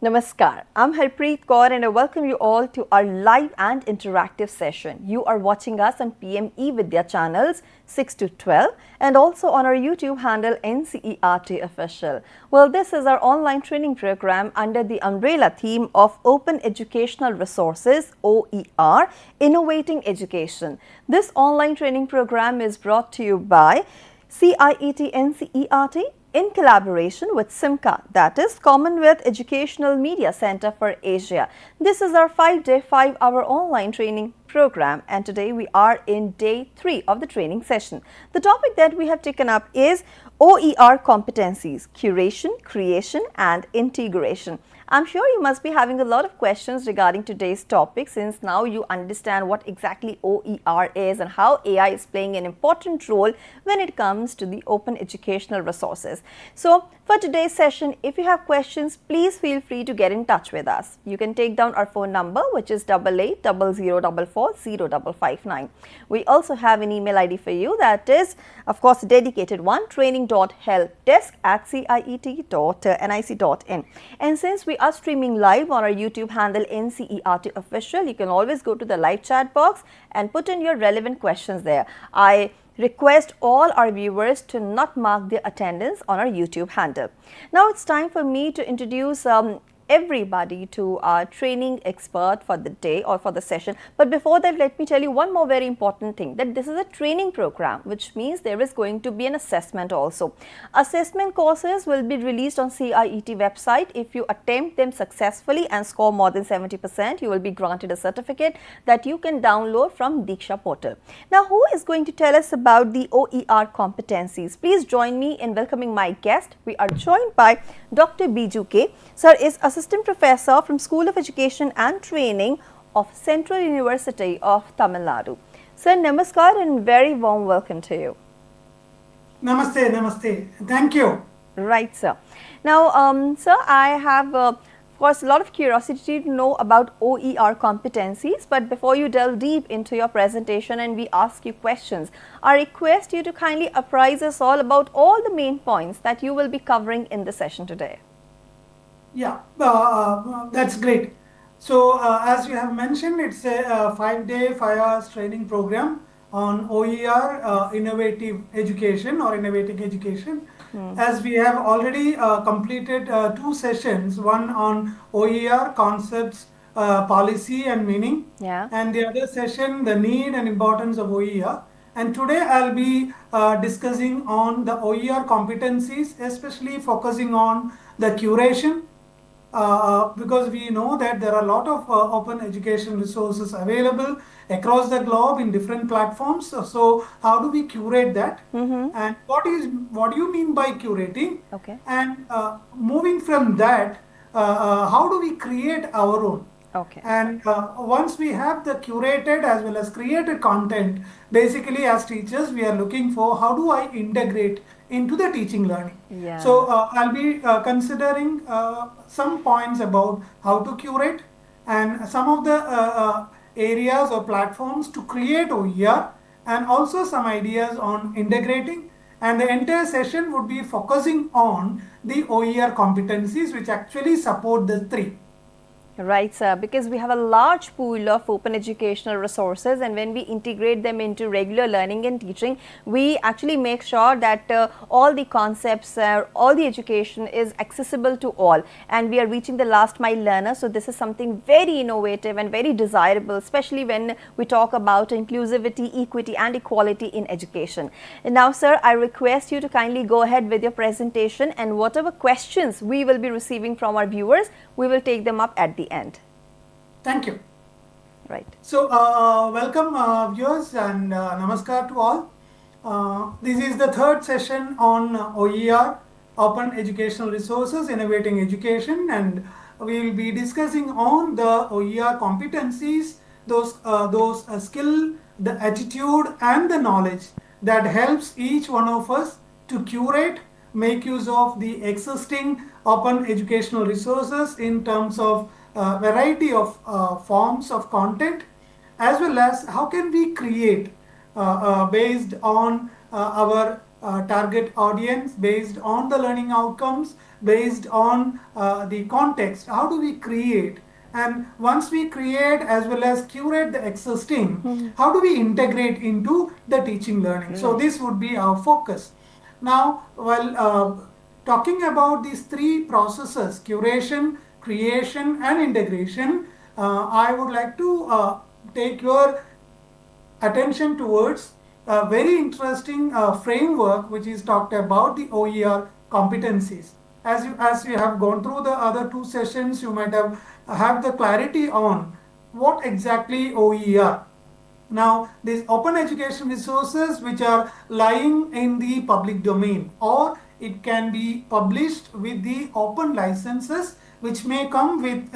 Namaskar, I'm Harpreet Kaur and I welcome you all to our live and interactive session. You are watching us on PM eVidya channels 6 to 12 and also on our YouTube handle NCERT Official. Well, this is our online training program under the umbrella theme of Open Educational Resources, OER, Innovating Education. This online training program is brought to you by CIET NCERT in collaboration with CIEMCA, that is Commonwealth Educational Media Centre for Asia. This is our 5-day, 5-hour online training program and today we are in day 3 of the training session. The topic that we have taken up is OER Competencies, Curation, Creation and Integration. I'm sure you must be having a lot of questions regarding today's topic since now you understand what exactly OER is and how AI is playing an important role when it comes to the open educational resources. So for today's session, if you have questions, please feel free to get in touch with us. You can take down our phone number which is 8800440559. We also have an email ID for you that is of course a dedicated one, training.helpdesk@ciet.nic.in. And since we are streaming live on our YouTube handle NCERT Official, you can always go to the live chat box and put in your relevant questions there. I request all our viewers to not mark their attendance on our YouTube handle. Now it's time for me to introduce everybody to our training expert for the day or for the session. But before that, let me tell you one more very important thing, that this is a training program, which means there is going to be an assessment also. Assessment courses will be released on CIET website. If you attempt them successfully and score more than 70%, you will be granted a certificate that you can download from DIKSHA portal. Now, who is going to tell us about the OER competencies? Please join me in welcoming my guest. We are joined by Dr. Biju K. Sir is Assistant Professor from School of Education and Training of Central University of Tamil Nadu. Sir, namaskar and very warm welcome to you. Namaste, namaste. Thank you. Right, sir. Now, sir, I have of course a lot of curiosity to know about OER competencies, but before you delve deep into your presentation and we ask you questions, I request you to kindly apprise us all about all the main points that you will be covering in the session today. Yeah, that's great. So, as you have mentioned, it's a 5-day, 5 hours training program on OER, Innovative Education or Innovating Education. As we have already completed 2 sessions, one on OER, concepts, policy and meaning, and the other session, the need and importance of OER. And today I'll be discussing on the OER competencies, especially focusing on the curation. Because we know that there are a lot of open education resources available across the globe in different platforms. So how do we curate that? And what do you mean by curating? Okay. And moving from that, how do we create our own? Okay. And once we have the curated as well as created content, basically as teachers, we are looking for how do I integrate into the teaching learning. Yeah. So I'll be considering some points about how to curate and some of the areas or platforms to create OER and also some ideas on integrating. And the entire session would be focusing on the OER competencies which actually support the 3. Right, sir, because we have a large pool of open educational resources and when we integrate them into regular learning and teaching, we actually make sure that all the concepts, all the education is accessible to all and we are reaching the last mile learner. So this is something very innovative and very desirable, especially when we talk about inclusivity, equity and equality in education. And now, sir, I request you to kindly go ahead with your presentation and whatever questions we will be receiving from our viewers, we will take them up at the end. Thank you. Right. So, welcome viewers and namaskar to all. This is the 3rd session on OER, Open Educational Resources, Innovating Education, and we will be discussing on the OER competencies, those skill, the attitude and the knowledge that helps each one of us to curate, make use of the existing open educational resources in terms of variety of forms of content, as well as how can we create based on our target audience, based on the learning outcomes, based on the context. How do we create? And once we create as well as curate the existing, how do we integrate into the teaching learning? So this would be our focus. Now, while talking about these three processes, curation, creation and integration, I would like to take your attention towards a very interesting framework which is talked about the OER competencies. As you have gone through the other two sessions, you might have the clarity on what exactly OER. Now, these open education resources which are lying in the public domain, or it can be published with the open licenses which may come with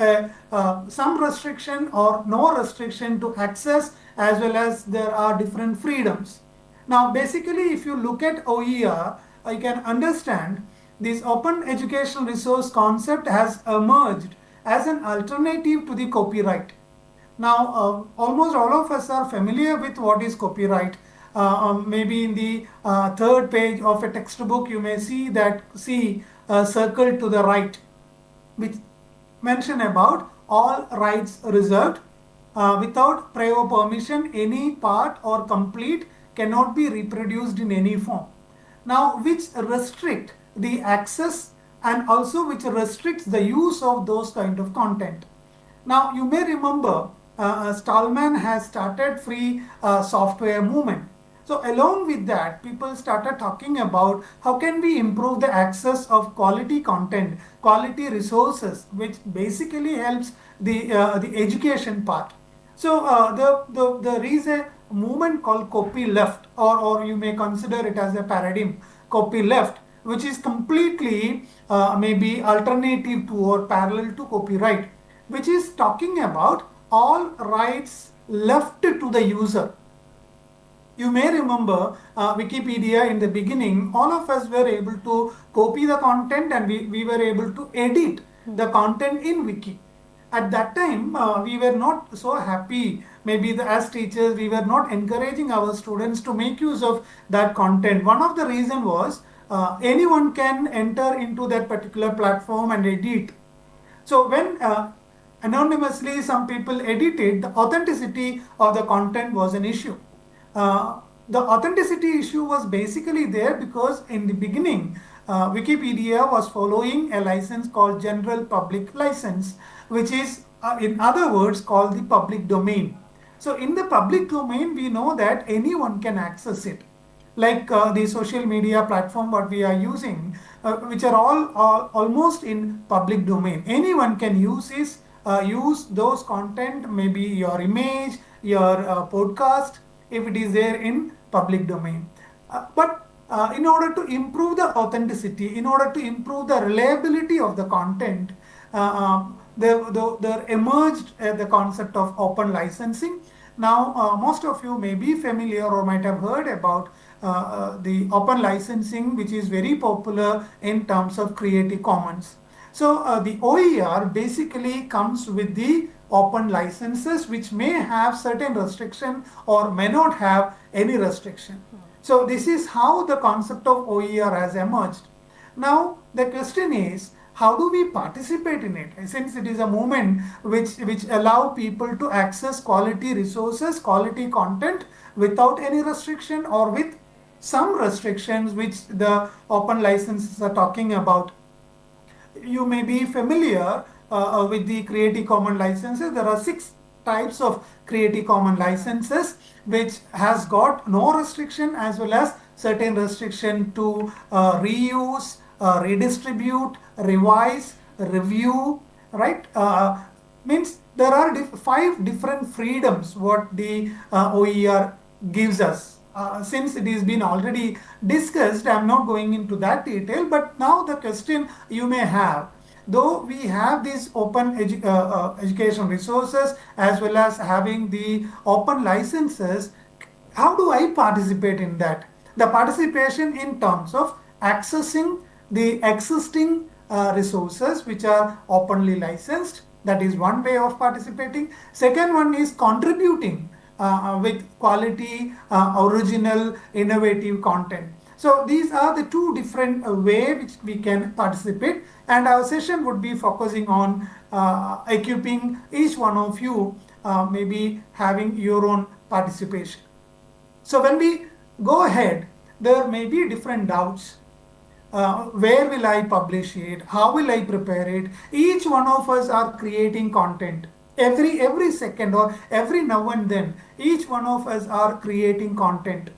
some restriction or no restriction to access, as well as there are different freedoms. Now, basically, if you look at OER, you can understand this open educational resource concept has emerged as an alternative to the copyright. Now, almost all of us are familiar with what is copyright. Maybe in the third page of a textbook, you may see that circled to the right, which mention about all rights reserved. Without prior permission, any part or complete cannot be reproduced in any form. Now, which restrict the access and also which restricts the use of those kind of content. Now, you may remember Stallman has started free software movement. So along with that, people started talking about how can we improve the access of quality content, quality resources, which basically helps the education part. So there is a movement called copy left, or you may consider it as a paradigm, copy left, which is completely maybe alternative to or parallel to copyright, which is talking about all rights left to the user. You may remember Wikipedia in the beginning, all of us were able to copy the content and we were able to edit the content in Wiki. At that time, we were not so happy. Maybe as teachers, we were not encouraging our students to make use of that content. One of the reasons was anyone can enter into that particular platform and edit. So when anonymously some people edited, the authenticity of the content was an issue. The authenticity issue was basically there because in the beginning, Wikipedia was following a license called General Public License, which is in other words called the public domain. So in the public domain, we know that anyone can access it. Like the social media platform what we are using, which are all almost in public domain. Anyone can use those content, maybe your image, your podcast, if it is there in public domain. But in order to improve the authenticity, in order to improve the reliability of the content, there emerged the concept of open licensing. Now, most of you may be familiar or might have heard about the open licensing, which is very popular in terms of Creative Commons. So the OER basically comes with the open licenses, which may have certain restriction or may not have any restriction. So this is how the concept of OER has emerged. Now the question is, how do we participate in it? Since it is a movement which allow people to access quality resources, quality content without any restriction or with some restrictions which the open licenses are talking about. You may be familiar with the Creative Commons licenses. There are 6 types of Creative Commons licenses which has got no restriction as well as certain restriction to reuse, redistribute, revise, review, right? Means there are 5 different freedoms what the OER gives us. Since it has been already discussed, I am not going into that detail, but now the question you may have, though we have these open education resources as well as having the open licenses, how do I participate in that? The participation in terms of accessing the existing resources which are openly licensed, that is one way of participating. Second one is contributing with quality, original, innovative content. So these are the two different ways which we can participate, and our session would be focusing on equipping each one of you, maybe having your own participation. So when we go ahead, there may be different doubts. Where will I publish it? How will I prepare it? Each one of us are creating content. Every second or every now and then, each one of us are creating content,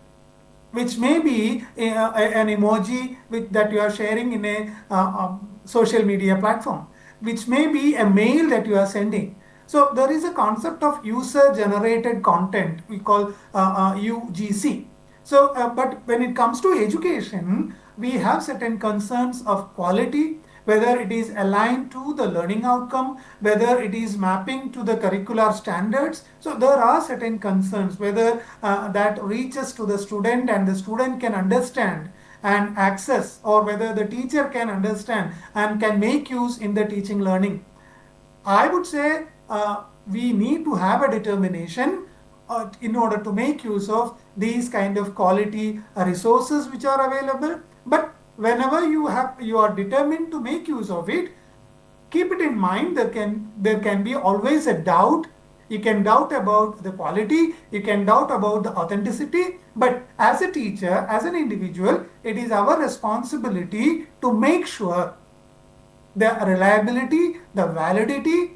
which may be an emoji that you are sharing in a social media platform, which may be a mail that you are sending. So there is a concept of user generated content we call UGC. So, but when it comes to education, we have certain concerns of quality, whether it is aligned to the learning outcome, whether it is mapping to the curricular standards. So there are certain concerns whether that reaches to the student and the student can understand and access, or whether the teacher can understand and can make use in the teaching learning. I would say we need to have a determination in order to make use of these kind of quality resources which are available. But whenever you are determined to make use of it, keep it in mind there can be always a doubt. You can doubt about the quality, you can doubt about the authenticity, but as a teacher, as an individual, it is our responsibility to make sure the reliability, the validity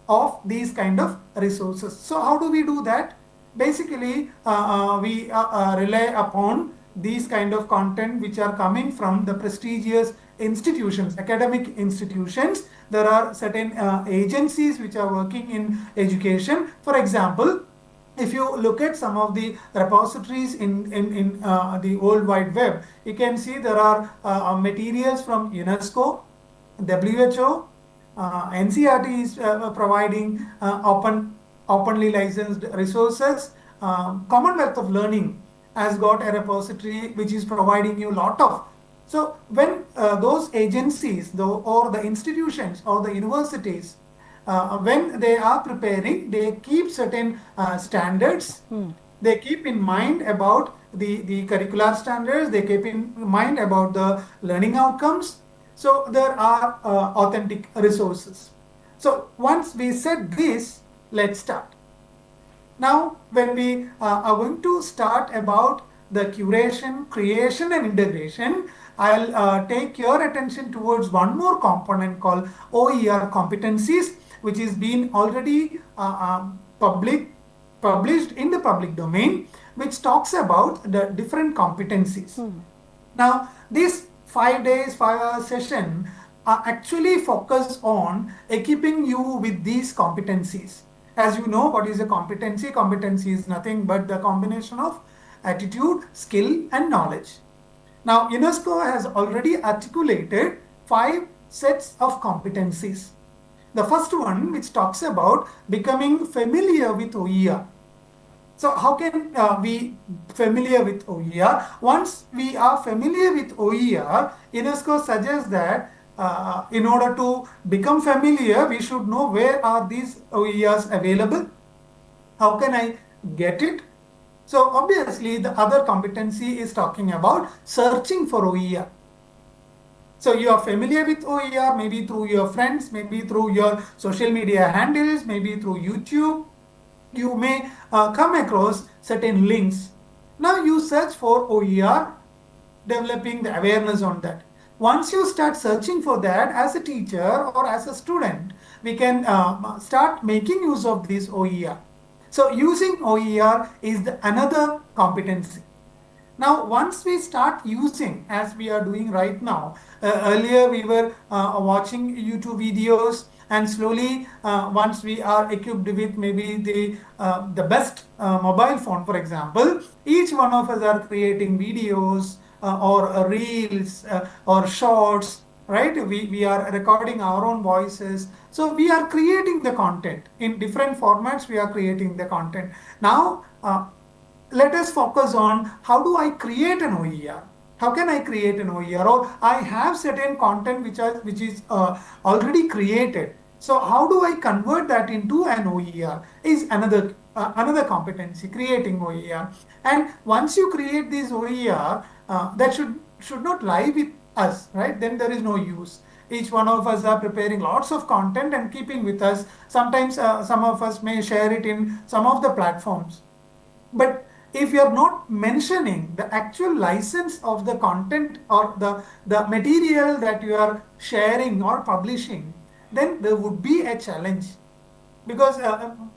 of these kind of resources. So how do we do that? Basically, we rely upon these kind of content which are coming from the prestigious institutions, academic institutions. There are certain agencies which are working in education. For example, if you look at some of the repositories in the World Wide Web, you can see there are materials from UNESCO, WHO, NCERT is providing openly licensed resources. Commonwealth of Learning has got a repository which is providing you a lot of. So when those agencies or the institutions or the universities, when they are preparing, they keep certain standards. They keep in mind about the curricular standards. They keep in mind about the learning outcomes. So there are authentic resources. So once we said this, let's start. Now, when we are going to start about the curation, creation and integration, I'll take your attention towards one more component called OER Competencies, which is being already published in the public domain, which talks about the different competencies. Now, this 5 days, 5-hour session are actually focused on equipping you with these competencies. As you know, what is a competency? Competency is nothing but the combination of attitude, skill, and knowledge. Now, UNESCO has already articulated 5 sets of competencies. The first one, which talks about becoming familiar with OER. So how can we familiar with OER? Once we are familiar with OER, UNESCO suggests that in order to become familiar, we should know where are these OERs available. How can I get it? So obviously the other competency is talking about searching for OER. So you are familiar with OER, maybe through your friends, maybe through your social media handles, maybe through YouTube. You may come across certain links. Now you search for OER, developing the awareness on that. Once you start searching for that as a teacher or as a student, we can start making use of this OER. So using OER is another competency. Now, once we start using, as we are doing right now, earlier we were watching YouTube videos, and slowly once we are equipped with maybe the best mobile phone, for example, each one of us are creating videos or reels or shorts, right? We are recording our own voices. So we are creating the content in different formats. We are creating the content. Now, let us focus on how do I create an OER? How can I create an OER? Or I have certain content which is already created. So how do I convert that into an OER is another another competency, creating OER. And once you create this OER, that should not lie with us, right? Then there is no use. Each one of us are preparing lots of content and keeping with us. Sometimes some of us may share it in some of the platforms. But if you are not mentioning the actual license of the content or the material that you are sharing or publishing, then there would be a challenge. Because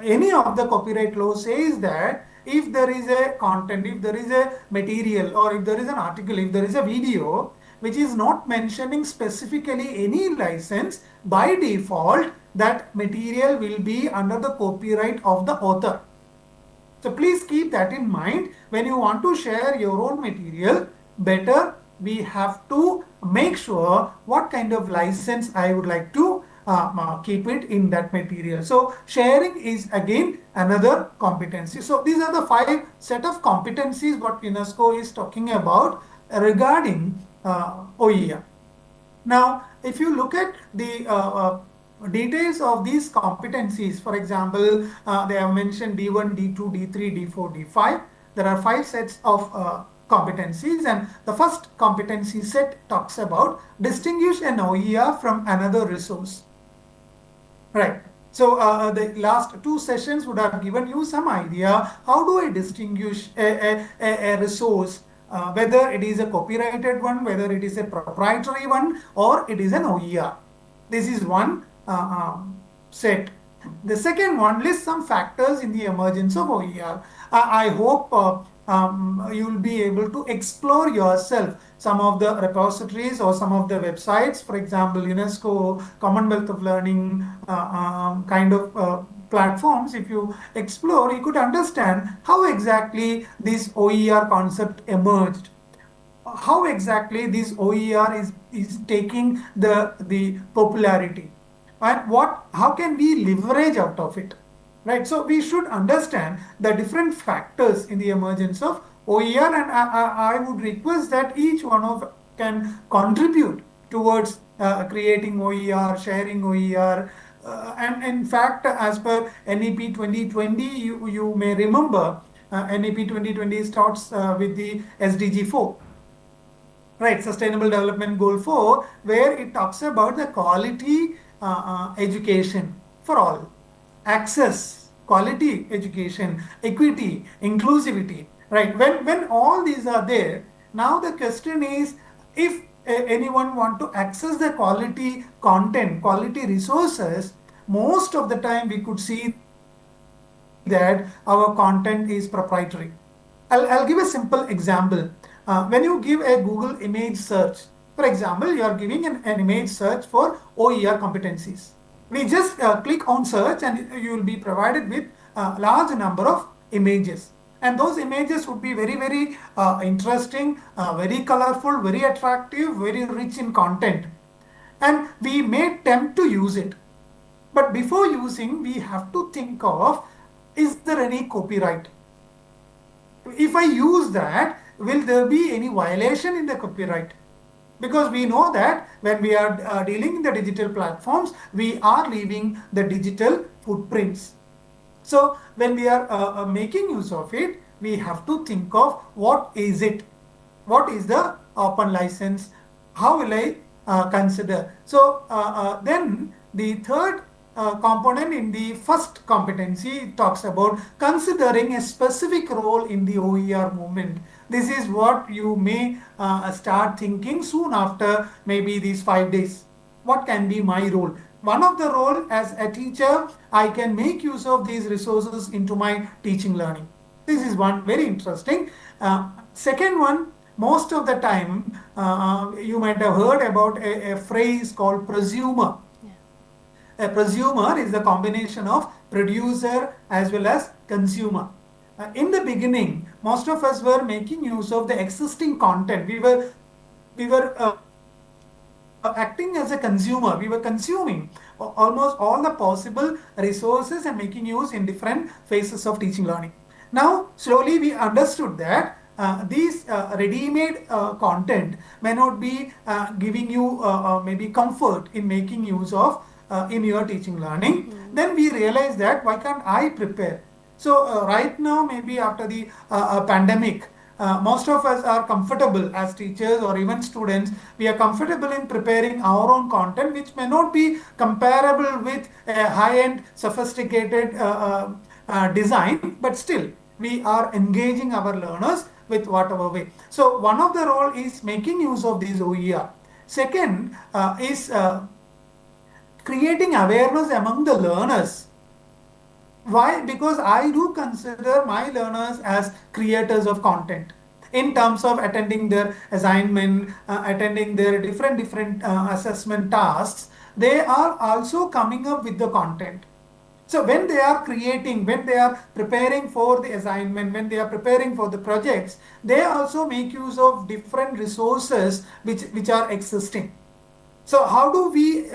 any of the copyright law says that if there is a content, if there is a material, or if there is an article, if there is a video which is not mentioning specifically any license, by default that material will be under the copyright of the author. So please keep that in mind when you want to share your own material. Better we have to make sure what kind of license I would like to keep it in that material. So sharing is again another competency. So these are the 5 set of competencies what UNESCO is talking about regarding OER. Now, if you look at the details of these competencies, for example, they have mentioned D1, D2, D3, D4, D5. There are 5 sets of competencies, and the first competency set talks about distinguish an OER from another resource. Right. So the last 2 sessions would have given you some idea how do I distinguish a resource, whether it is a copyrighted one, whether it is a proprietary one, or it is an OER. This is one set. The second one lists some factors in the emergence of OER. I hope you will be able to explore yourself some of the repositories or some of the websites, for example, UNESCO, Commonwealth of Learning kind of platforms. If you explore, you could understand how exactly this OER concept emerged, how exactly this OER is taking the popularity, and how can we leverage out of it, right? So we should understand the different factors in the emergence of OER, and I would request that each one of can contribute towards creating OER, sharing OER, and in fact, as per NEP 2020, you may remember NEP 2020 starts with the SDG 4. Right, Sustainable Development Goal 4, where it talks about the quality education for all, access, quality education, equity, inclusivity, right? When all these are there, now the question is, if anyone want to access the quality content, quality resources, most of the time we could see that our content is proprietary. I'll give a simple example. When you give a Google image search, for example, you are giving an image search for OER competencies. We just click on search and you will be provided with a large number of images. And those images would be very, very interesting, very colorful, very attractive, very rich in content. And we may tempt to use it. But before using, we have to think of, is there any copyright? If I use that, will there be any violation in the copyright? Because we know that when we are dealing in the digital platforms, we are leaving the digital footprints. So when we are making use of it, we have to think of what is it? What is the open license? How will I consider? So then the third component in the first competency talks about considering a specific role in the OER movement. This is what you may start thinking soon after maybe these 5 days. What can be my role? One of the role as a teacher, I can make use of these resources into my teaching learning. This is one very interesting. Second one, most of the time, you might have heard about a phrase called prosumer. A prosumer is the combination of producer as well as consumer. In the beginning, most of us were making use of the existing content. We were acting as a consumer. We were consuming almost all the possible resources and making use in different phases of teaching learning. Now, slowly we understood that these ready-made content may not be giving you maybe comfort in making use of in your teaching learning. Then we realized that why can't I prepare? So right now, maybe after the pandemic, most of us are comfortable as teachers or even students. We are comfortable in preparing our own content, which may not be comparable with a high-end, sophisticated design, but still we are engaging our learners with whatever way. So one of the role is making use of these OER. Second is creating awareness among the learners. Why? Because I do consider my learners as creators of content in terms of attending their assignment, attending their different assessment tasks. They are also coming up with the content. So when they are creating, when they are preparing for the assignment, when they are preparing for the projects, they also make use of different resources which are existing. So how do we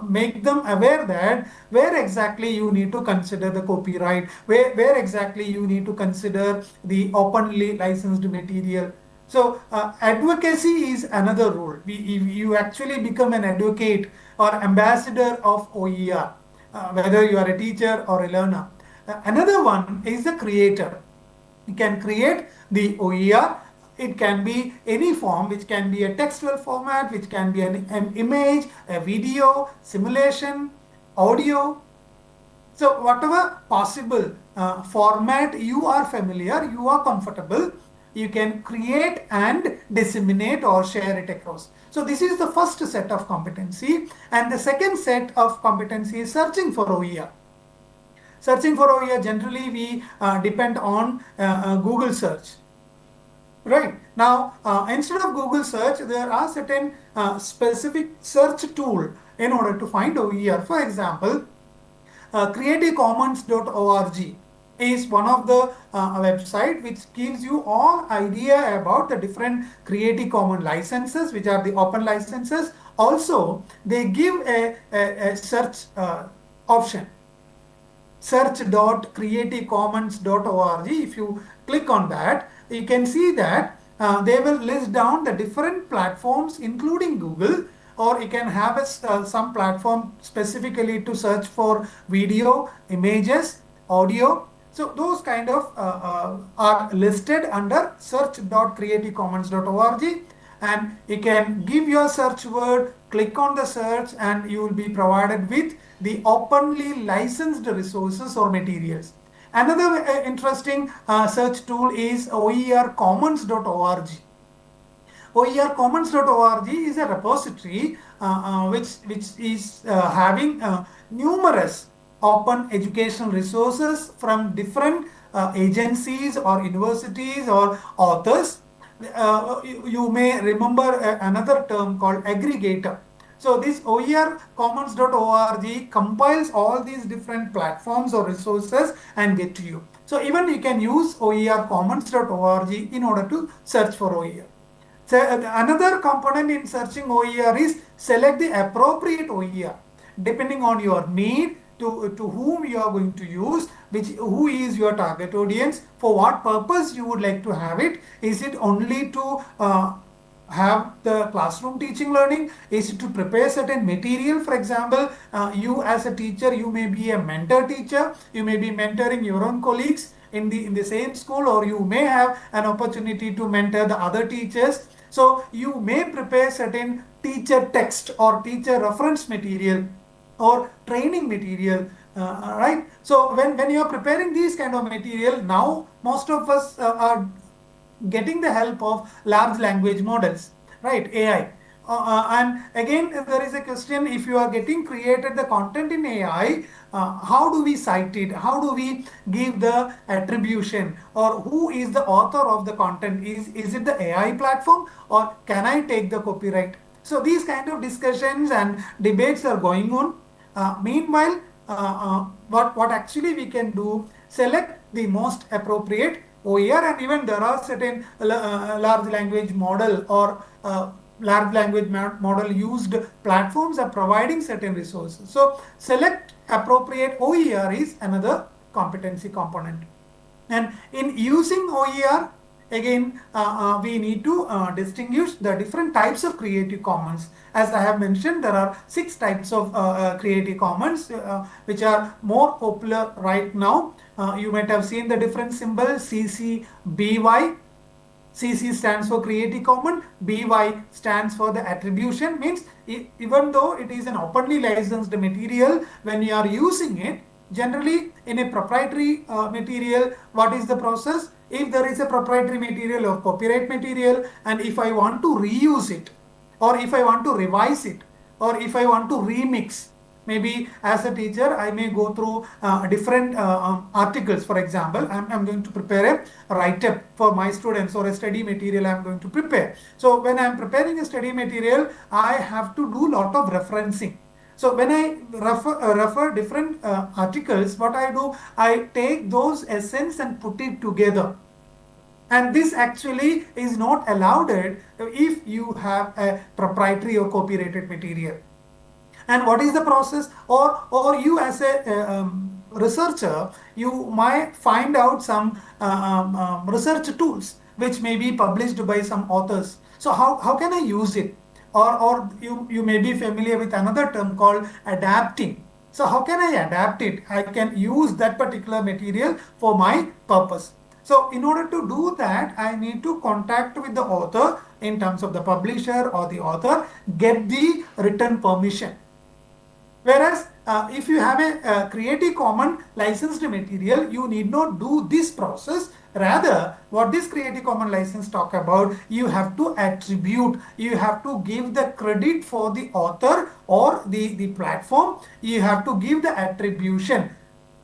make them aware that where exactly you need to consider the copyright, where exactly you need to consider the openly licensed material. So advocacy is another role. You actually become an advocate or ambassador of OER, whether you are a teacher or a learner. Another one is the creator. You can create the OER. It can be any form, which can be a textual format, which can be an image, a video, simulation, audio. So whatever possible format you are familiar, you are comfortable, you can create and disseminate or share it across. So this is the first set of competency. And the second set of competency is searching for OER. Searching for OER, generally we depend on Google search. Right. Now, instead of Google search, there are certain specific search tool in order to find OER. For example, creativecommons.org is one of the website which gives you all idea about the different Creative Commons licenses, which are the open licenses. Also, they give a search option. Search.creativecommons.org. If you click on that, you can see that they will list down the different platforms, including Google, or you can have some platform specifically to search for video, images, audio. So those kind of are listed under search.creativecommons.org, and you can give your search word, click on the search, and you will be provided with the openly licensed resources or materials. Another interesting search tool is OERcommons.org. OERcommons.org is a repository which is having numerous open educational resources from different agencies or universities or authors. You may remember another term called aggregator. So this OERcommons.org compiles all these different platforms or resources and get to you. So even you can use OERcommons.org in order to search for OER. So another component in searching OER is select the appropriate OER depending on your need, to whom you are going to use, who is your target audience, for what purpose you would like to have it. Is it only to have the classroom teaching learning? Is it to prepare certain material? For example, you as a teacher, you may be a mentor teacher, you may be mentoring your own colleagues in the same school, or you may have an opportunity to mentor the other teachers. So you may prepare certain teacher text or teacher reference material or training material, right? So when you are preparing these kind of material, now most of us are getting the help of large language models, right? AI. And again, there is a question: if you are getting created the content in AI, how do we cite it? How do we give the attribution? Or who is the author of the content? Is it the AI platform, or can I take the copyright? So these kind of discussions and debates are going on. Meanwhile, what actually we can do, select the most appropriate OER, and even there are certain large language model or large language model used platforms are providing certain resources. So select appropriate OER is another competency component. And in using OER, again, we need to distinguish the different types of Creative Commons. As I have mentioned, there are 6 types of Creative Commons which are more popular right now. You might have seen the different symbols, CC, BY. CC stands for Creative Commons, BY stands for the attribution, means even though it is an openly licensed material, when you are using it, generally in a proprietary material, what is the process? If there is a proprietary material or copyright material, and if I want to reuse it, or if I want to revise it, or if I want to remix, maybe as a teacher I may go through different articles. For example, I'm going to prepare a write-up for my students, or a study material I'm going to prepare. So when I'm preparing a study material, I have to do a lot of referencing. So when I refer different articles, what I do, I take those essence and put it together. And this actually is not allowed if you have a proprietary or copyrighted material. And what is the process? Or you as a researcher, you might find out some research tools which may be published by some authors. So how can I use it? Or you may be familiar with another term called adapting. So how can I adapt it? I can use that particular material for my purpose. So in order to do that, I need to contact with the author in terms of the publisher or the author, get the written permission. Whereas if you have a Creative Commons licensed material, you need not do this process. Rather, what this Creative Commons license talk about, you have to attribute, you have to give the credit for the author or the platform, you have to give the attribution.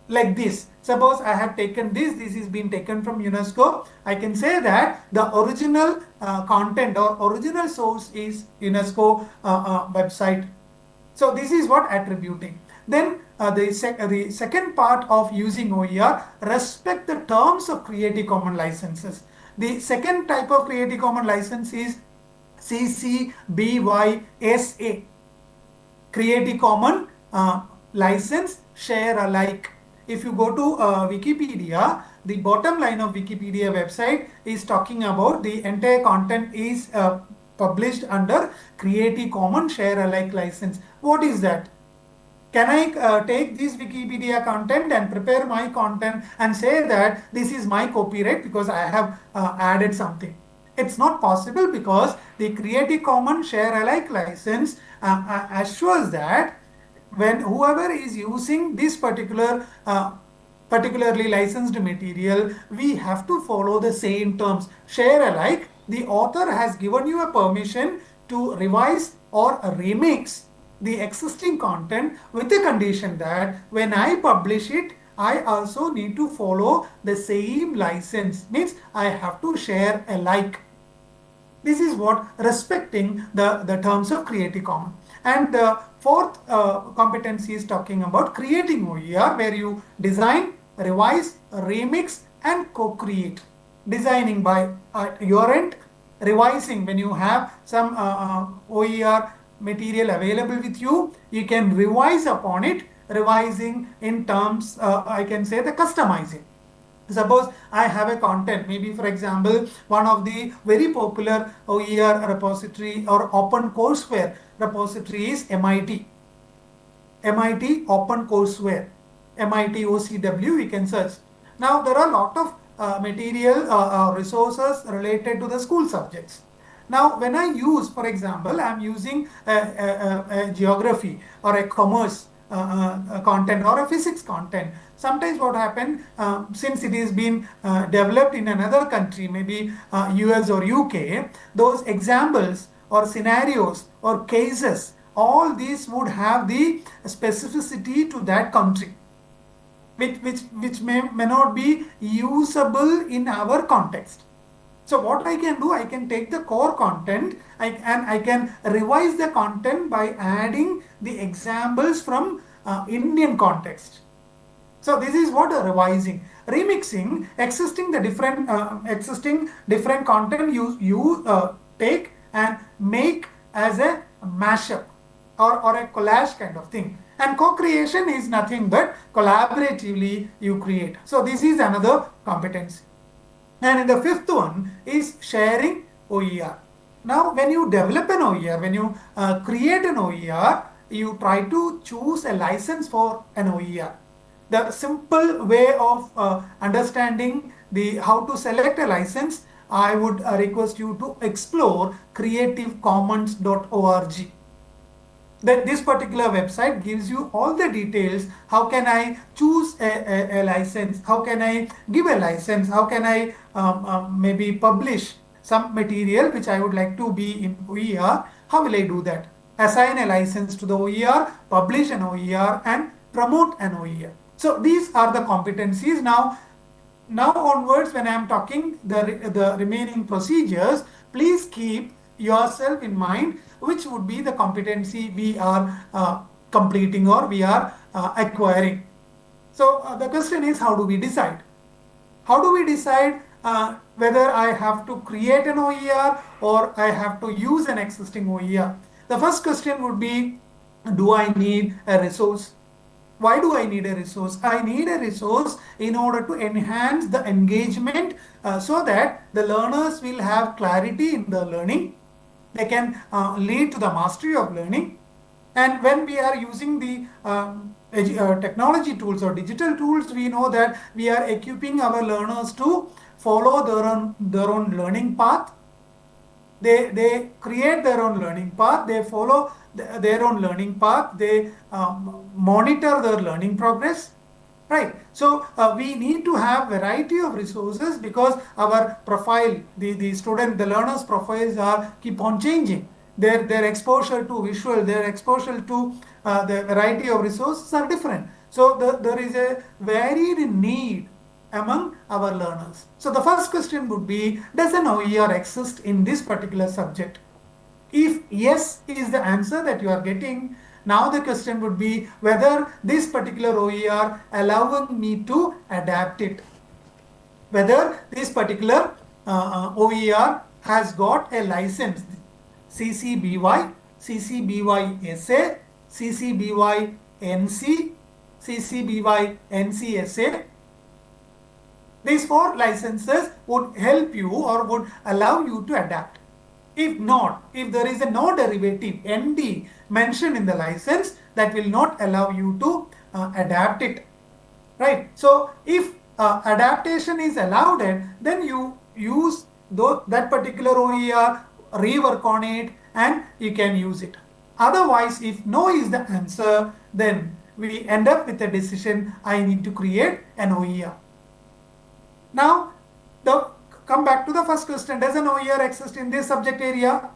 Like this, suppose I have taken this is been taken from UNESCO, I can say that the original content or original source is UNESCO website. So this is what attributing. Then the second part of using OER, respect the terms of Creative Commons licenses. The second type of Creative Commons license is CC BY SA, Creative Commons license share alike. If you go to Wikipedia, the bottom line of Wikipedia website is talking about the entire content is published under Creative Commons share alike license. What is that? Can I take this Wikipedia content and prepare my content and say that this is my copyright because I have added something? It's not possible, because the Creative Commons share alike license assures that when whoever is using this particularly licensed material, we have to follow the same terms. Share alike, the author has given you a permission to revise or remix the existing content with the condition that when I publish it, I also need to follow the same license. Means I have to share alike. This is what respecting the terms of Creative Commons. And the fourth competency is talking about creating OER, where you design, revise, remix and co-create. Designing by your end, revising when you have some OER material available with you, you can revise upon it. Revising in terms, I can say the customizing. Suppose I have a content, maybe for example, one of the very popular OER repository or open courseware repository is MIT. MIT Open Courseware, MIT OCW, you can search. Now there are a lot of material resources related to the school subjects. Now when I use, for example, I am using a geography or a commerce content or a physics content. Sometimes what happens, since it is been developed in another country, maybe US or UK, those examples or scenarios or cases, all these would have the specificity to that country, which may not be usable in our context. So what I can do, I can take the core content and I can revise the content by adding the examples from Indian context. So this is what revising. Remixing, existing different content you take and make as a mashup or a collage kind of thing. And co-creation is nothing but collaboratively you create. So this is another competency. And in the fifth one is sharing OER. Now, when you develop an OER, when you create an OER, you try to choose a license for an OER. The simple way of understanding how to select a license, I would request you to explore creativecommons.org. That this particular website gives you all the details. How can I choose a license? How can I give a license? How can I maybe publish some material which I would like to be in OER? How will I do that? Assign a license to the OER, publish an OER, and promote an OER. So these are the competencies. Now onwards, when I am talking the remaining procedures, please keep yourself in mind which would be the competency we are completing or we are acquiring. So the question is, how do we decide? How do we decide whether I have to create an OER or I have to use an existing OER? The first question would be, do I need a resource? Why do I need a resource? I need a resource in order to enhance the engagement so that the learners will have clarity in the learning. They can lead to the mastery of learning. And when we are using the technology tools or digital tools, we know that we are equipping our learners to follow their own learning path. They create their own learning path, they follow their own learning path, they monitor their learning progress, right? So we need to have variety of resources because our profile, the student, the learners' profiles keep on changing. Their exposure to visual, their exposure to the variety of resources are different. So there is a varied need among our learners. So the first question would be, does an OER exist in this particular subject? If yes is the answer that you are getting, now the question would be whether this particular OER allowing me to adapt it. Whether this particular OER has got a license, CCBY, CCBY SA, CCBY NC, CCBY NCSA. These 4 licenses would help you or would allow you to adapt. If not, if there is a no derivative ND mentioned in the license, that will not allow you to adapt it, right? So if adaptation is allowed, then you use that particular OER, rework on it, and you can use it. Otherwise, if no is the answer, then we end up with a decision, I need to create an OER. Now, come back to the first question. Does an OER exist in this subject area?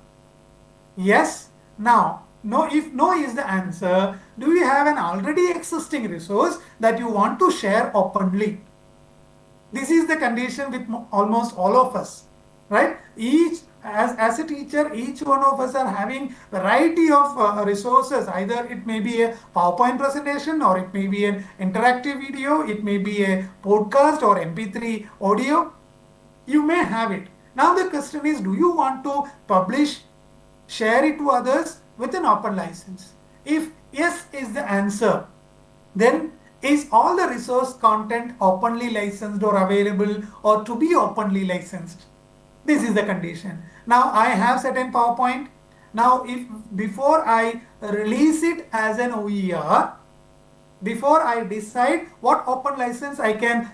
Yes. Now, no. If no is the answer, do you have an already existing resource that you want to share openly? This is the condition with almost all of us, right? As a teacher, each one of us are having variety of resources. Either it may be a PowerPoint presentation, or it may be an interactive video, it may be a podcast or MP3 audio. You may have it. Now the question is, do you want to publish, share it to others with an open license? If yes is the answer, then is all the resource content openly licensed or available or to be openly licensed? This is the condition. Now I have certain PowerPoint. Now if before I release it as an OER, before I decide what open license I can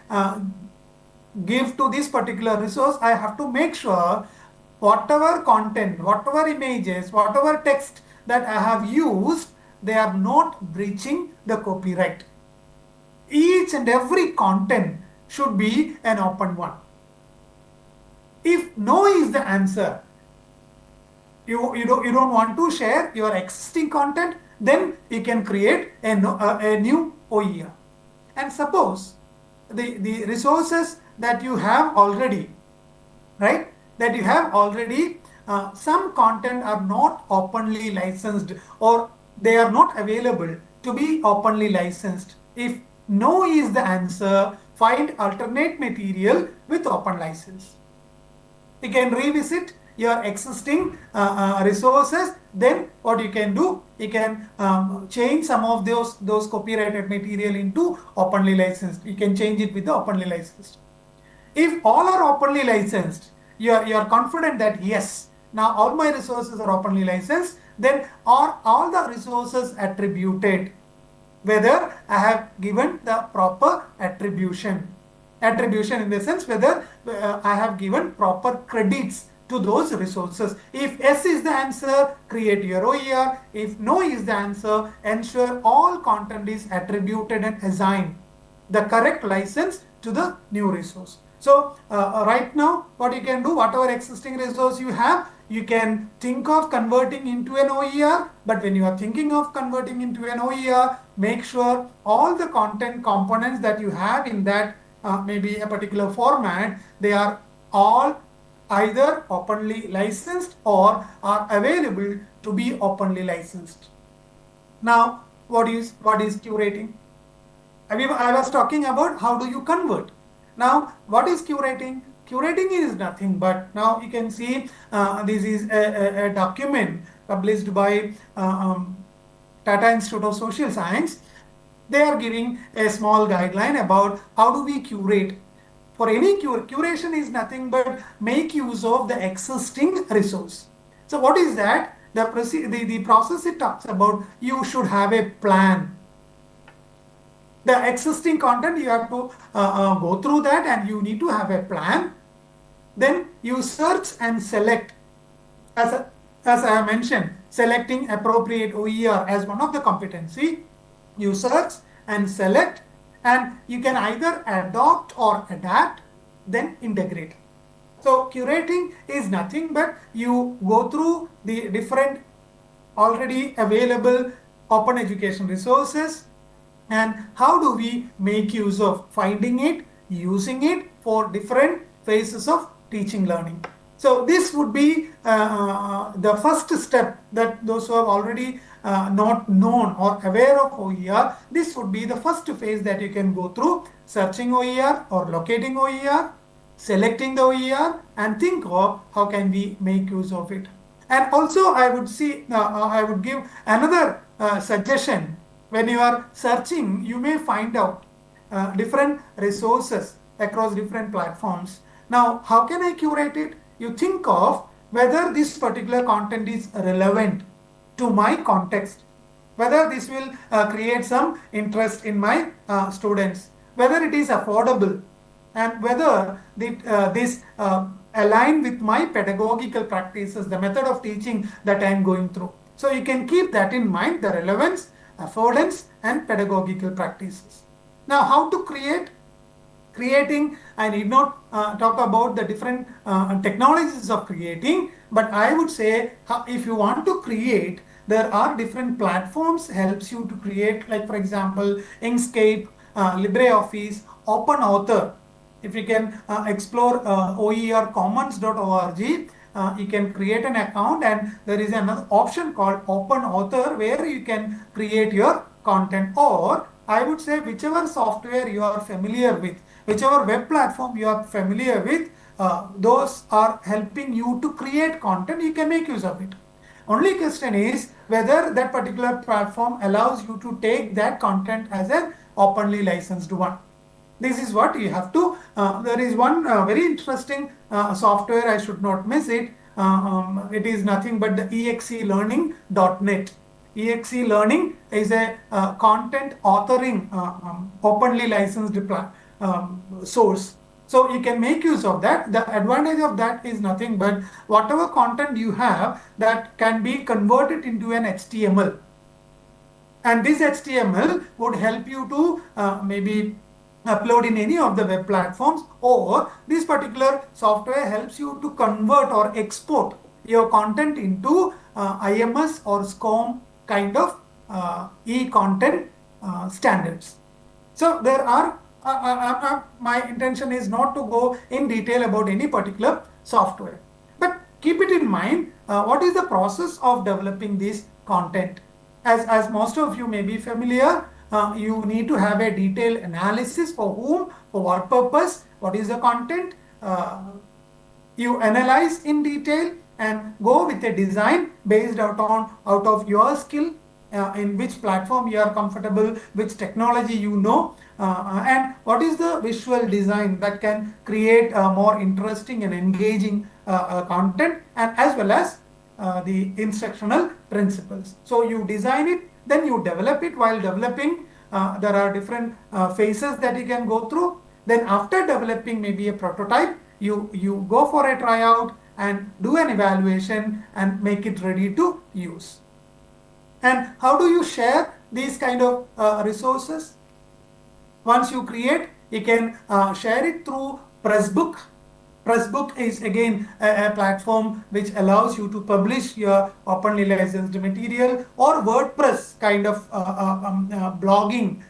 give to this particular resource, I have to make sure whatever content, whatever images, whatever text that I have used, they are not breaching the copyright. Each and every content should be an open one. If no is the answer, you don't want to share your existing content, then you can create a new OER. And suppose the resources that you have already, right? That you have already, some content are not openly licensed or they are not available to be openly licensed. If no is the answer, find alternate material with open license. You can revisit your existing resources. Then what you can do, you can change some of those copyrighted material into openly licensed. You can change it with the openly licensed. If all are openly licensed, you are confident that yes, now all my resources are openly licensed, then are all the resources attributed, whether I have given the proper attribution. Attribution in the sense whether I have given proper credits to those resources. If yes is the answer, create your OER. If no is the answer, ensure all content is attributed and assigned the correct license to the new resource. So right now, what you can do, whatever existing resource you have, you can think of converting into an OER. But when you are thinking of converting into an OER, make sure all the content components that you have in that maybe a particular format, they are all either openly licensed or are available to be openly licensed. Now, what is curating? I was talking about how do you convert. Now, what is curating? Curating is nothing but, now you can see this is a document published by Tata Institute of Social Science. They are giving a small guideline about how do we curate. For any curation is nothing but make use of the existing resource. So what is that? The process it talks about, you should have a plan. The existing content, you have to go through that and you need to have a plan. Then you search and select, as I have mentioned, selecting appropriate OER as one of the competency. You search and select, and you can either adopt or adapt, then integrate. So curating is nothing but you go through the different already available open education resources, and how do we make use of finding it, using it for different phases of teaching learning. So this would be the first step, that those who have already not known or aware of OER, this would be the first phase that you can go through: searching OER or locating OER, selecting the OER, and think of how can we make use of it. And also I would give another suggestion. When you are searching, you may find out different resources across different platforms. Now, how can I curate it? You think of whether this particular content is relevant to my context, whether this will create some interest in my students, whether it is affordable, and whether this align with my pedagogical practices, the method of teaching that I am going through. So you can keep that in mind, the relevance, affordance, and pedagogical practices. Now, how to create? Creating, I need not talk about the different technologies of creating, but I would say if you want to create, there are different platforms helps you to create, like for example, Inkscape, LibreOffice, Open Author. If you can explore OERcommons.org, you can create an account, and there is another option called Open Author where you can create your content. Or I would say whichever software you are familiar with, whichever web platform you are familiar with, those are helping you to create content, you can make use of it. Only question is whether that particular platform allows you to take that content as an openly licensed one. This is what you have to, there is one very interesting software, I should not miss it. It is nothing but the exelearning.net. EXE Learning is a content authoring openly licensed source. So you can make use of that. The advantage of that is nothing but whatever content you have, that can be converted into an HTML. And this HTML would help you to maybe upload in any of the web platforms, or this particular software helps you to convert or export your content into IMS or SCORM kind of e-content standards. So there are, my intention is not to go in detail about any particular software, but keep it in mind, what is the process of developing this content. As most of you may be familiar, you need to have a detailed analysis for whom, for what purpose, what is the content. You analyze in detail and go with a design based out of your skill, in which platform you are comfortable, which technology you know. and what is the visual design that can create more interesting and engaging content, and as well as the instructional principles. So you design it, then you develop it. While developing, there are different phases that you can go through. Then after developing maybe a prototype, you go for a tryout and do an evaluation and make it ready to use. And how do you share these kind of resources? Once you create, you can share it through Pressbook. Pressbook is again a platform which allows you to publish your openly licensed material, or WordPress kind of blogging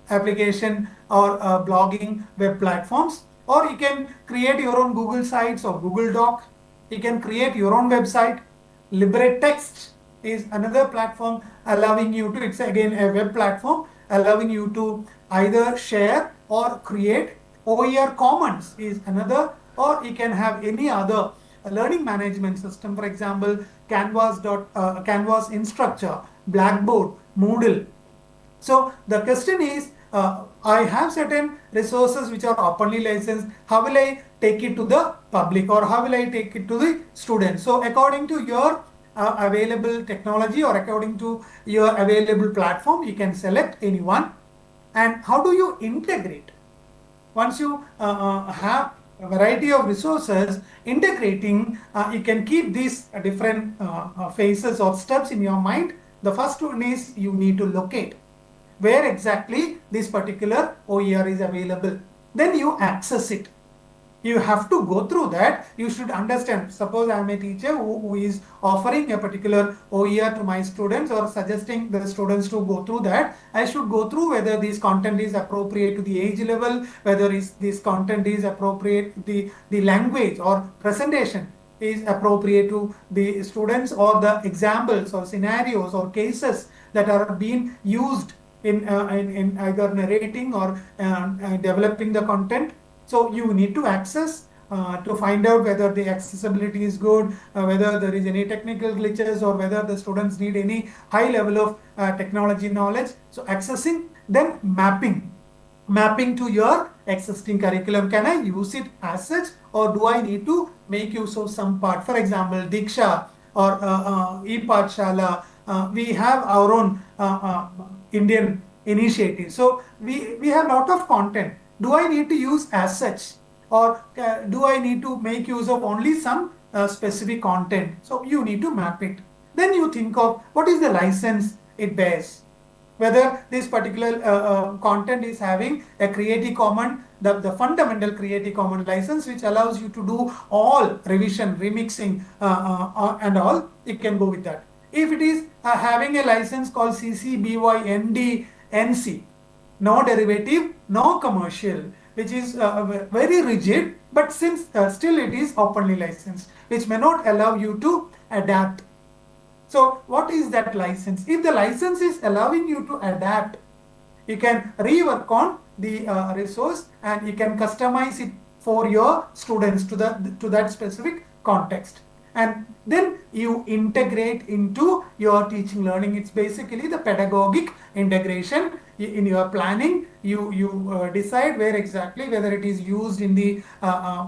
application, or blogging web platforms. Or you can create your own Google Sites or Google Doc. You can create your own website. LibreText is another platform allowing you to, it's again a web platform allowing you to either share or create. OER Commons is another, or you can have any other learning management system, for example, Canvas Instructure, Blackboard, Moodle. So the question is, I have certain resources which are openly licensed. How will I take it to the public, or how will I take it to the students? So according to your available technology, or according to your available platform, you can select any one. And how do you integrate? Once you have a variety of resources, integrating, you can keep these different phases or steps in your mind. The first one is you need to locate where exactly this particular OER is available. Then you access it. You have to go through that. You should understand. Suppose I am a teacher who is offering a particular OER to my students, or suggesting the students to go through that. I should go through whether this content is appropriate to the age level, whether this content is appropriate, the language or presentation is appropriate to the students, or the examples or scenarios or cases that are being used in either narrating or developing the content. So you need to access to find out whether the accessibility is good, whether there is any technical glitches, or whether the students need any high level of technology knowledge. So accessing, then mapping to your existing curriculum. Can I use it as such, or do I need to make use of some part? For example, DIKSHA or ePathshala, we have our own Indian initiative. So we have a lot of content. Do I need to use as such, or do I need to make use of only some specific content? So you need to map it. Then you think of what is the license it bears. Whether this particular content is having a Creative Commons, the fundamental Creative Commons license, which allows you to do all revision, remixing and all, you can go with that. If it is having a license called CC BY ND NC, no derivative, no commercial, which is very rigid, but since still it is openly licensed, which may not allow you to adapt. So what is that license? If the license is allowing you to adapt, you can rework on the resource, and you can customize it for your students to that specific context. And then you integrate into your teaching learning. It's basically the pedagogic integration. In your planning, you decide where exactly, whether it is used in the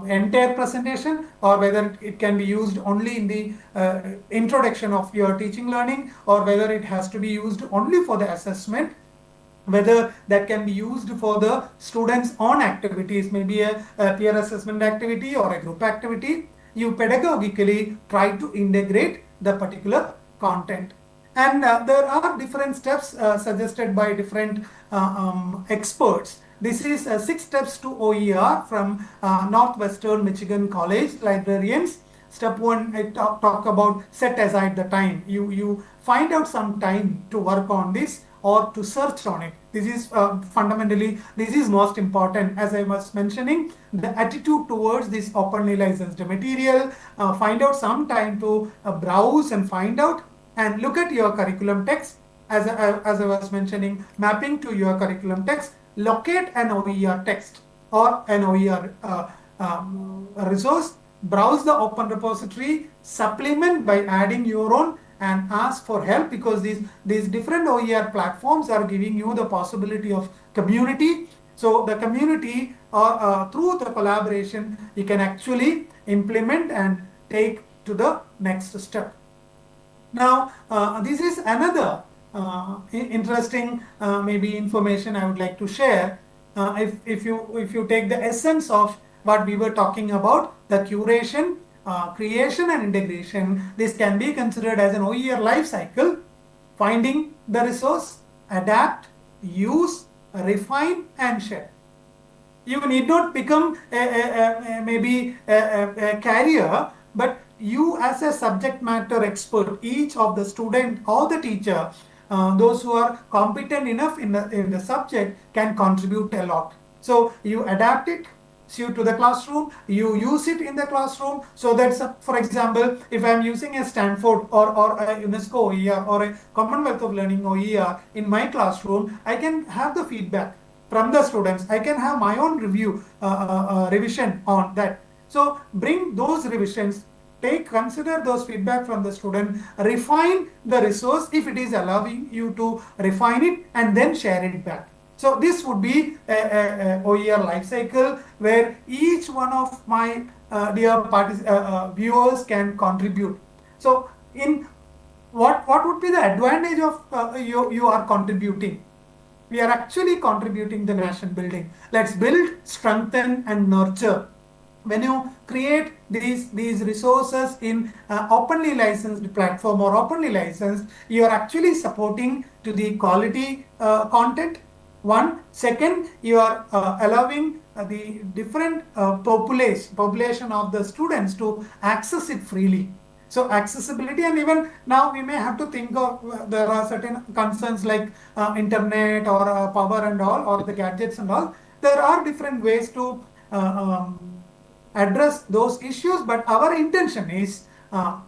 entire presentation, or whether it can be used only in the introduction of your teaching learning, or whether it has to be used only for the assessment, whether that can be used for the students' own activities, maybe a peer assessment activity or a group activity. You pedagogically try to integrate the particular content. And there are different steps suggested by different experts. This is 6 steps to OER from Northwestern Michigan College librarians. Step 1, I talk about set aside the time. You find out some time to work on this or to search on it. This is fundamentally, this is most important. As I was mentioning, the attitude towards this openly licensed material, find out some time to browse and find out, and look at your curriculum text. As I was mentioning, mapping to your curriculum text, locate an OER text or an OER resource, browse the open repository, supplement by adding your own and ask for help, because these different OER platforms are giving you the possibility of community. So the community, or through the collaboration, you can actually implement and take to the next step. Now, this is another interesting maybe information I would like to share. If you take the essence of what we were talking about, the curation, creation and integration, this can be considered as an OER life cycle: finding the resource, adapt, use, refine and share. You need not become maybe a carrier, but you as a subject matter expert, each of the student or the teacher, those who are competent enough in the subject, can contribute a lot. So you adapt it to the classroom, you use it in the classroom. So that's for example, if I'm using a Stanford or a UNESCO OER or a Commonwealth of Learning OER in my classroom, I can have the feedback from the students. I can have my own review, revision on that. So bring those revisions, consider those feedback from the student, refine the resource if it is allowing you to refine it, and then share it back. So this would be a OER life cycle where each one of my dear viewers can contribute. So in what would be the advantage of you are contributing? We are actually contributing the nation building. Let's build, strengthen and nurture. When you create these resources in openly licensed platform or openly licensed, you are actually supporting to the quality content. One. Second, you are allowing the different population of the students to access it freely. So accessibility, and even now we may have to think of there are certain concerns like internet or power and all, or the gadgets and all. There are different ways to address those issues, but our intention is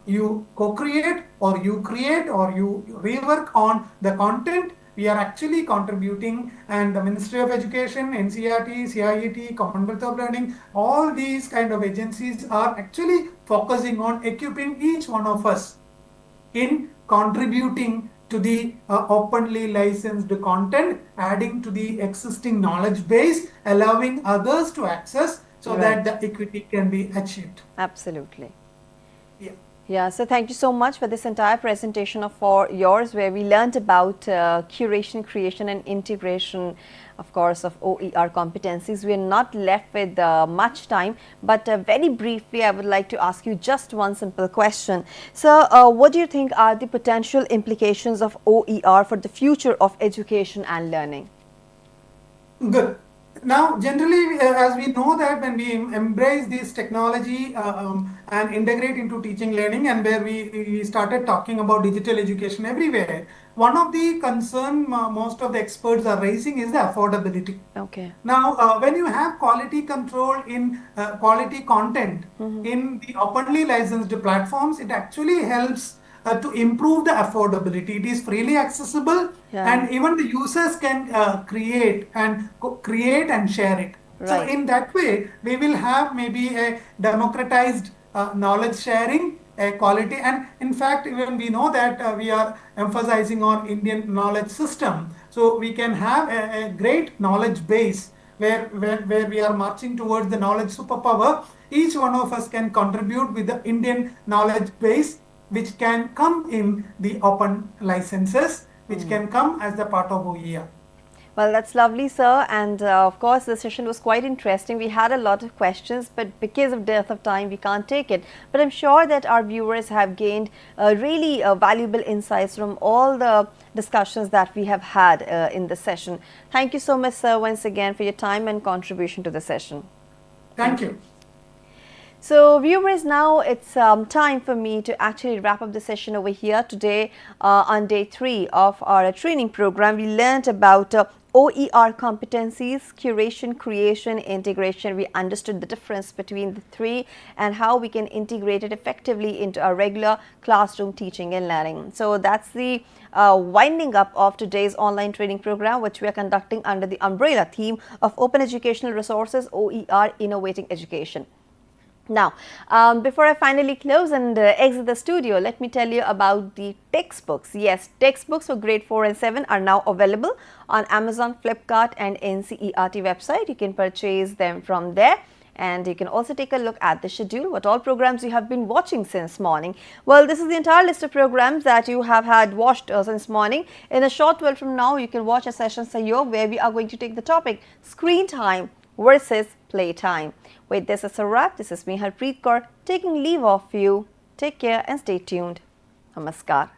you co-create or you create or you rework on the content. We are actually contributing, and the Ministry of Education, NCERT, CIET, Commonwealth of Learning, all these kind of agencies are actually focusing on equipping each one of us in contributing to the openly licensed content, adding to the existing knowledge base, allowing others to access, so that the equity can be achieved. Absolutely. Yeah. Yeah, so thank you so much for this entire presentation of yours, where we learned about curation, creation and integration, of course, of OER competencies. We are not left with much time, but very briefly, I would like to ask you just one simple question. So, what do you think are the potential implications of OER for the future of education and learning? Good. Now, generally, as we know that when we embrace this technology and integrate into teaching learning, and where we started talking about digital education everywhere, one of the concern most of the experts are raising is the affordability. Okay. Now, when you have quality control in quality content in the openly licensed platforms, it actually helps to improve the affordability. It is freely accessible, and even the users can create and share it. Right. So in that way, we will have maybe a democratized knowledge sharing, quality, and in fact, even we know that we are emphasizing on Indian knowledge system. So we can have a great knowledge base where we are marching towards the knowledge superpower. Each one of us can contribute with the Indian knowledge base, which can come in the open licenses, which can come as the part of OER. Well, that's lovely, sir. And of course, the session was quite interesting. We had a lot of questions, but because of dearth of time, we can't take it. But I'm sure that our viewers have gained really valuable insights from all the discussions that we have had in the session. Thank you so much, sir, once again for your time and contribution to the session. Thank you. So viewers, now it's time for me to actually wrap up the session over here. Today on day 3 of our training program, we learned about OER competencies, curation, creation, integration. We understood the difference between the three and how we can integrate it effectively into our regular classroom teaching and learning. So that's the winding up of today's online training program, which we are conducting under the umbrella theme of Open Educational Resources, OER Innovating Education. Now, before I finally close and exit the studio, let me tell you about the textbooks. Yes, textbooks for grade 4 and 7 are now available on Amazon, Flipkart and NCERT website. You can purchase them from there. And you can also take a look at the schedule, what all programs you have been watching since morning. Well, this is the entire list of programs that you have had watched since morning. In a short while from now, you can watch a session Sayog where we are going to take the topic screen time versus playtime. With this as a wrap, this is me Harpreet Kaur taking leave of you. Take care and stay tuned. Namaskar.